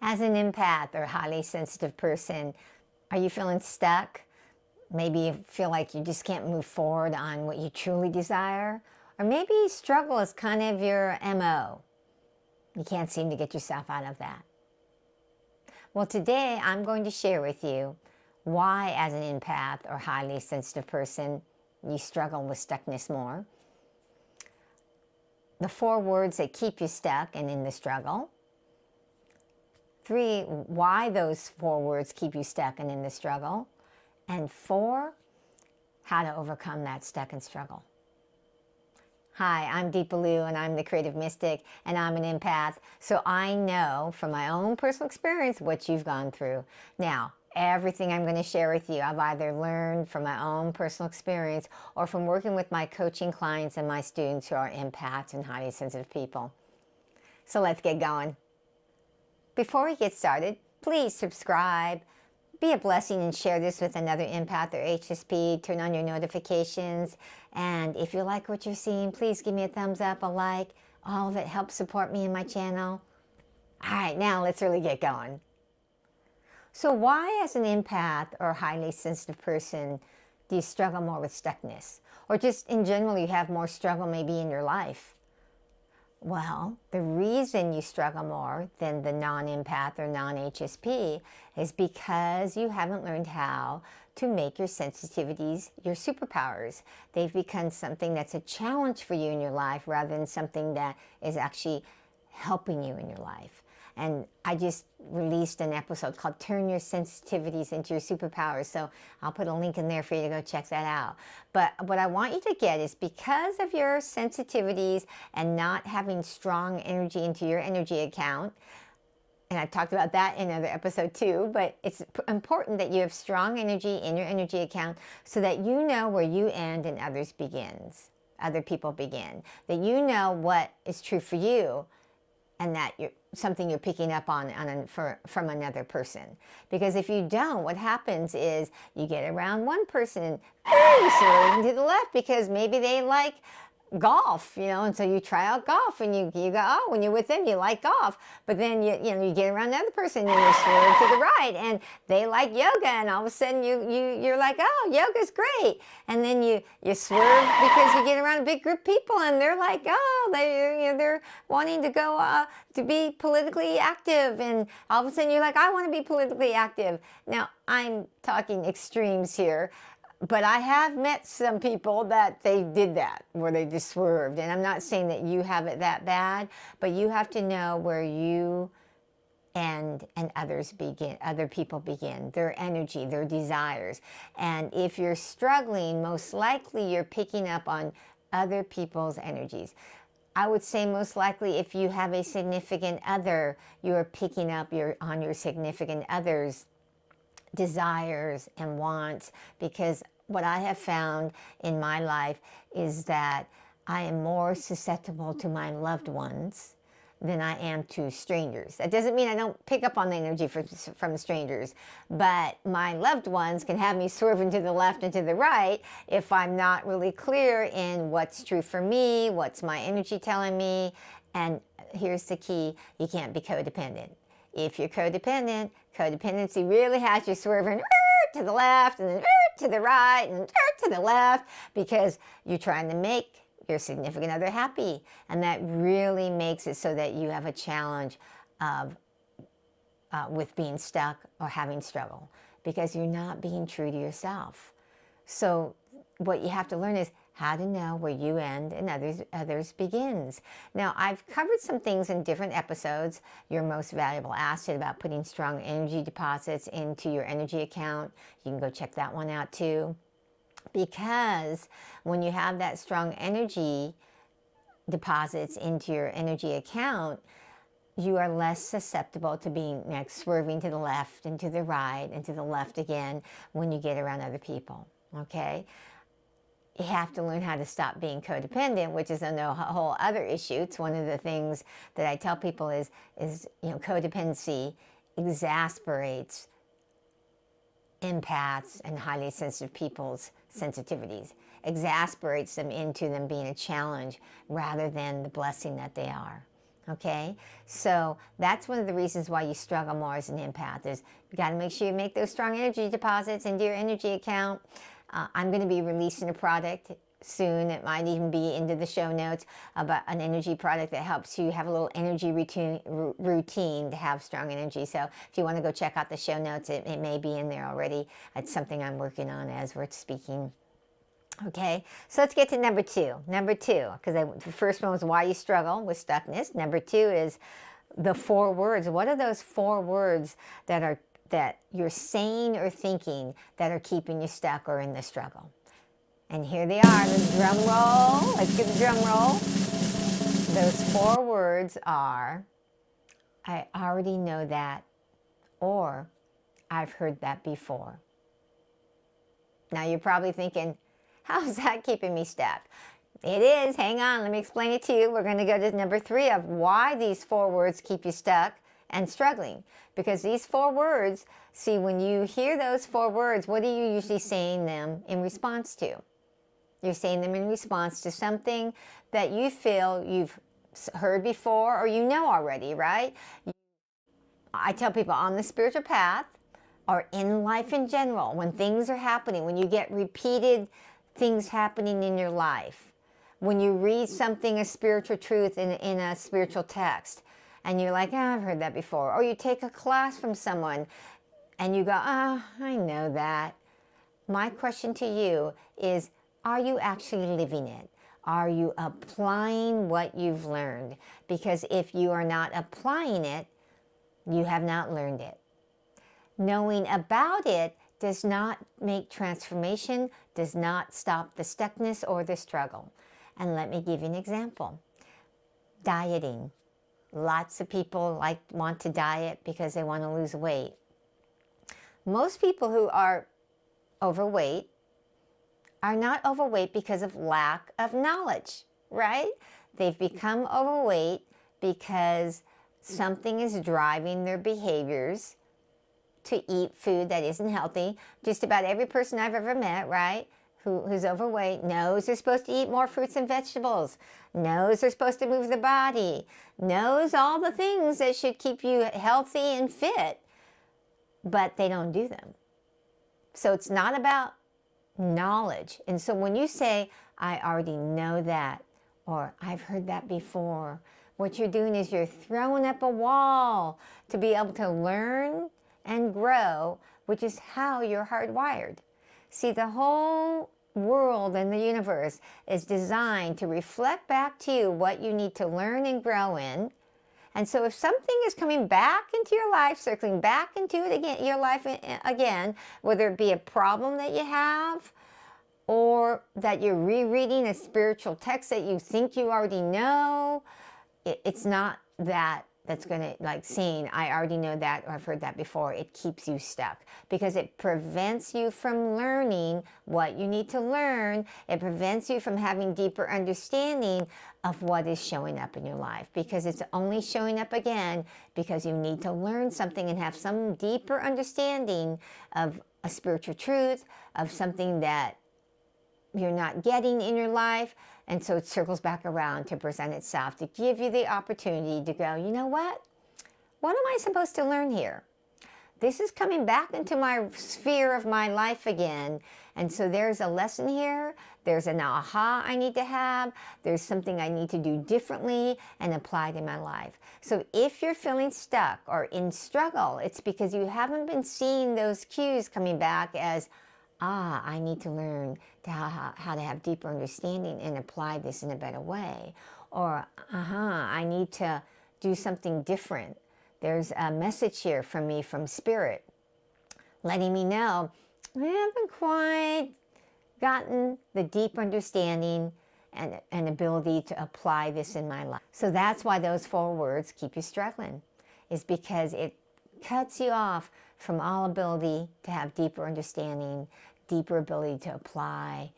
As an empath or highly sensitive person, are you feeling stuck? Maybe you feel like you just can't move forward on what you truly desire? Or maybe struggle is kind of your MO. You can't seem to get yourself out of that. Well, today I'm going to share with you why, as an empath or highly sensitive person, you struggle with stuckness more. The 4 words that keep you stuck and in the struggle. 3, why those 4 words keep you stuck and in the struggle. And 4, how to overcome that stuck and struggle. Hi, I'm Deepa Lou, and I'm the Creative Mystic, and I'm an empath, so I know from my own personal experience what you've gone through. Now, everything I'm going to share with you, I've either learned from my own personal experience or from working with my coaching clients and my students who are empaths and highly sensitive people. So let's get going. Before we get started, please subscribe, be a blessing and share this with another empath or HSP. Turn on your notifications. And if you like what you're seeing, please give me a thumbs up, a like. All of it helps support me and my channel. All right, now let's really get going. So why, as an empath or highly sensitive person, do you struggle more with stuckness? Or just in general, you have more struggle maybe in your life? Well, the reason you struggle more than the non-empath or non-HSP is because you haven't learned how to make your sensitivities your superpowers. They've become something that's a challenge for you in your life rather than something that is actually helping you in your life. And I just released an episode called Turn Your Sensitivities into Your Superpowers. So I'll put a link in there for you to go check that out. But what I want you to get is, because of your sensitivities and not having strong energy into your energy account, and I've talked about that in another episode too, but it's important that you have strong energy in your energy account so that you know where you end and others begins. Other people begin. That you know what is true for you, and that you're something you're picking up on from another person. Because if you don't, what happens is you get around one person, you swerve to the left because maybe they like golf, and so you try out golf and you go, oh, when you're with them, you like golf. But then you get around another person and you swerve to the right and they like yoga, and all of a sudden you're like, oh, yoga's great. And then you swerve because you get around a big group of people and they're like, oh, they're wanting to go to be politically active, and all of a sudden you're like, I want to be politically active. Now, I'm talking extremes here. But I have met some people that they did that, where they just swerved. And I'm not saying that you have it that bad, but you have to know where you end and others begin, other people begin, their energy, their desires. And if you're struggling, most likely you're picking up on other people's energies. I would say most likely if you have a significant other, you're picking up on your significant other's desires and wants, because what I have found in my life is that I am more susceptible to my loved ones than I am to strangers. That doesn't mean I don't pick up on the energy from strangers, but my loved ones can have me swerving to the left and to the right if I'm not really clear in what's true for me, what's my energy telling me. And here's the key: you can't be codependent. If you're codependent, codependency really has you swerving to the left and then to the right and to the left, because you're trying to make your significant other happy. And that really makes it so that you have a challenge of with being stuck or having struggle, because you're not being true to yourself. So what you have to learn is how to know where you end and others begins. Now, I've covered some things in different episodes. Your most valuable asset, about putting strong energy deposits into your energy account. You can go check that one out too. Because when you have that strong energy deposits into your energy account, you are less susceptible to being swerving to the left and to the right and to the left again when you get around other people, okay? You have to learn how to stop being codependent, which is a whole other issue. It's one of the things that I tell people is codependency exasperates empaths and highly sensitive people's sensitivities, exasperates them into them being a challenge rather than the blessing that they are. Okay, so that's one of the reasons why you struggle more as an empath is you got to make sure you make those strong energy deposits into your energy account. I'm going to be releasing a product soon. It might even be into the show notes about an energy product that helps you have a little energy routine to have strong energy. So if you want to go check out the show notes, it may be in there already. It's something I'm working on as we're speaking. Okay, so let's get to number two. Number two, because the first one was why you struggle with stuckness. Number two is the 4 words. What are those 4 words that you're saying or thinking that are keeping you stuck or in the struggle? And here they are. The drum roll. Let's get the drum roll. Those 4 words are, I already know that, or I've heard that before. Now you're probably thinking, how's that keeping me stuck? It is. Hang on. Let me explain it to you. We're going to go to number 3 of why these 4 words keep you stuck and struggling. Because these 4 words, see, when you hear those 4 words, what are you usually saying them in response to? You're saying them in response to something that you feel you've heard before or you know already, right? I tell people on the spiritual path or in life in general, when things are happening, when you get repeated things happening in your life, when you read something, a spiritual truth in a spiritual text, and you're like, I've heard that before. Or you take a class from someone and you go, I know that. My question to you is, are you actually living it? Are you applying what you've learned? Because if you are not applying it, you have not learned it. Knowing about it does not make transformation, does not stop the stuckness or the struggle. And let me give you an example. Dieting. Lots of people want to diet because they want to lose weight. Most people who are overweight are not overweight because of lack of knowledge, right? They've become overweight because something is driving their behaviors to eat food that isn't healthy. Just about every person I've ever met, right, who's overweight knows they're supposed to eat more fruits and vegetables, knows they're supposed to move the body, knows all the things that should keep you healthy and fit, but they don't do them. So it's not about knowledge. And so when you say, I already know that, or I've heard that before, what you're doing is you're throwing up a wall to be able to learn and grow, which is how you're hardwired. See, the whole world and the universe is designed to reflect back to you what you need to learn and grow in. And so if something is coming back into your life, circling back into it again, your life again, whether it be a problem that you have or that you're rereading a spiritual text that you think you already know, it's not that's going to, saying, I already know that or I've heard that before. It keeps you stuck because it prevents you from learning what you need to learn. It prevents you from having deeper understanding of what is showing up in your life, because it's only showing up again because you need to learn something and have some deeper understanding of a spiritual truth, of something that you're not getting in your life. And so it circles back around to present itself, to give you the opportunity to go, you know what? What am I supposed to learn here? This is coming back into my sphere of my life again. And so there's a lesson here. There's an aha I need to have. There's something I need to do differently and apply to my life. So if you're feeling stuck or in struggle, it's because you haven't been seeing those cues coming back as, I need to learn how to have deeper understanding and apply this in a better way. Or, I need to do something different. There's a message here from me from Spirit letting me know I haven't quite gotten the deep understanding and ability to apply this in my life. So that's why those 4 words keep you struggling, is because it cuts you off from all ability to have deeper understanding, deeper ability to apply,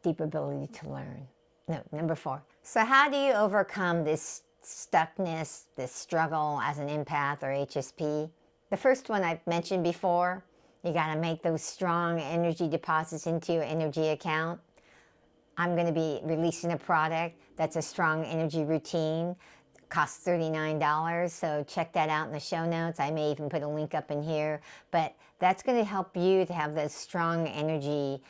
deeper ability to learn. No, number 4. So how do you overcome this stuckness, this struggle as an empath or HSP? The first one I've mentioned before, you got to make those strong energy deposits into your energy account. I'm going to be releasing a product that's a strong energy routine costs $39, so check that out in the show notes. I may even put a link up in here, but that's going to help you to have those strong energy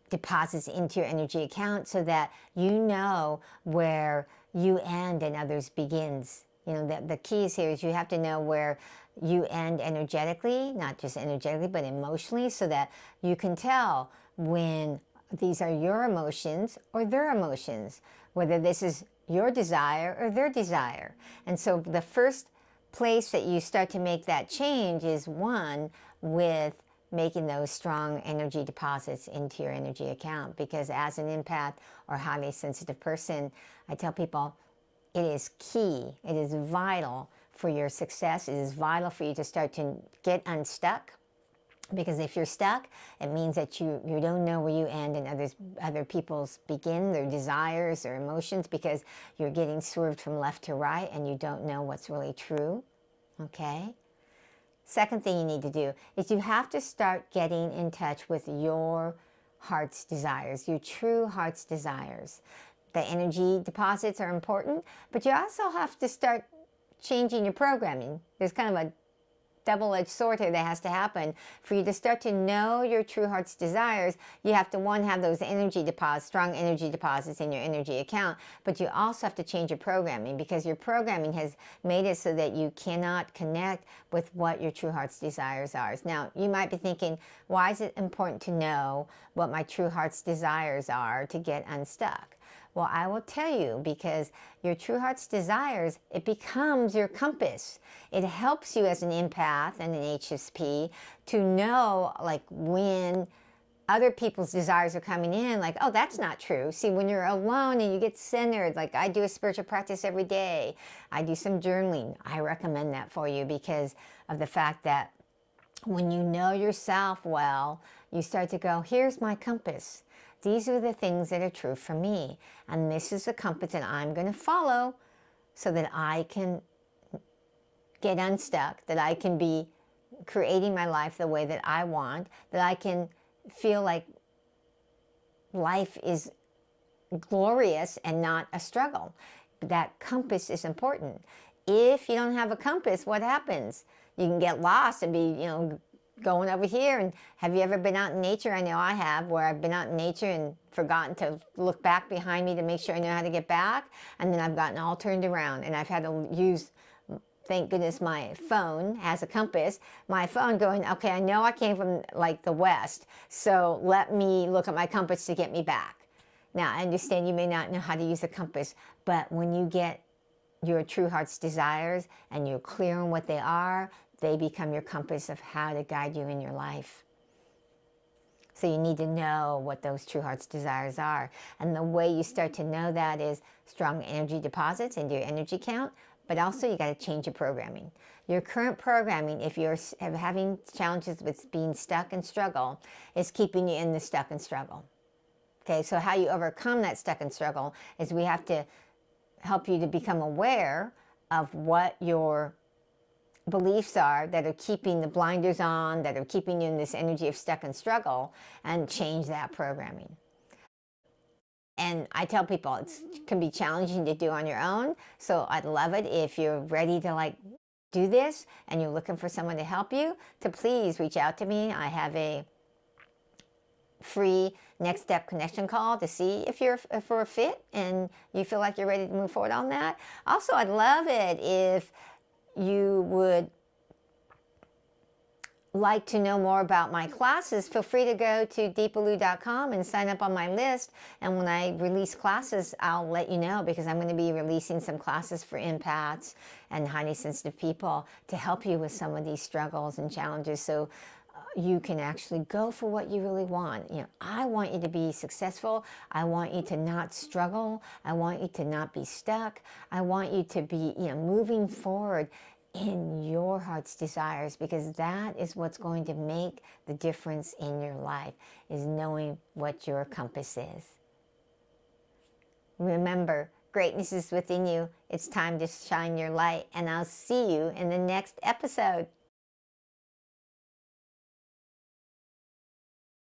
deposits into your energy account so that you know where you end and others begins. You know, the keys here is you have to know where you end energetically, not just energetically, but emotionally, so that you can tell when these are your emotions or their emotions, whether this is your desire or their desire. And so the first place that you start to make that change is one with making those strong energy deposits into your energy account. Because as an empath or highly sensitive person, I tell people it is key, it is vital for your success, it is vital for you to start to get unstuck. Because if you're stuck, it means that you don't know where you end and other people's begin, their desires, their emotions, because you're getting swerved from left to right and you don't know what's really true, okay? Second thing you need to do is you have to start getting in touch with your heart's desires, your true heart's desires. The energy deposits are important, but you also have to start changing your programming. There's kind of a double-edged sword here that has to happen. For you to start to know your true heart's desires, you have to, one, have those energy deposits, strong energy deposits in your energy account, but you also have to change your programming, because your programming has made it so that you cannot connect with what your true heart's desires are. Now, you might be thinking, why is it important to know what my true heart's desires are to get unstuck? Well, I will tell you, because your true heart's desires, it becomes your compass. It helps you as an empath and an HSP to know, like, when other people's desires are coming in, like, oh, that's not true. See, when you're alone and you get centered, like I do a spiritual practice every day, I do some journaling. I recommend that for you because of the fact that when you know yourself well, you start to go, here's my compass. These are the things that are true for me. And this is the compass that I'm going to follow so that I can get unstuck, that I can be creating my life the way that I want, that I can feel like life is glorious and not a struggle. That compass is important. If you don't have a compass, what happens? You can get lost and be, going over here. And have you ever been out in nature? I know I have, where I've been out in nature and forgotten to look back behind me to make sure I know how to get back, and then I've gotten all turned around and I've had to use, thank goodness my phone has a compass, my phone going, okay, I know I came from like the west, so let me look at my compass to get me back. Now, I understand you may not know how to use a compass, but when you get your true heart's desires and you're clear on what they are, they become your compass of how to guide you in your life. So you need to know what those true heart's desires are. And the way you start to know that is strong energy deposits into your energy count, but also you got to change your programming. Your current programming, if you're having challenges with being stuck and struggle, is keeping you in the stuck and struggle. Okay, so how you overcome that stuck and struggle is we have to help you to become aware of what your beliefs are that are keeping the blinders on, that are keeping you in this energy of stuck and struggle, and change that programming. And I tell people it can be challenging to do on your own, so I'd love it if you're ready to do this and you're looking for someone to help you, to please reach out to me. I have a free next step connection call to see if you're for a fit and you feel like you're ready to move forward on that. Also, I'd love it if you would like to know more about my classes. Feel free to go to deepaloo.com and sign up on my list, and when I release classes, I'll let you know, because I'm going to be releasing some classes for empaths and highly sensitive people to help you with some of these struggles and challenges, so you can actually go for what you really want. I want you to be successful. I want you to not struggle. I want you to not be stuck. I want you to be, moving forward in your heart's desires, because that is what's going to make the difference in your life, is knowing what your compass is. Remember, greatness is within you. It's time to shine your light, and I'll see you in the next episode.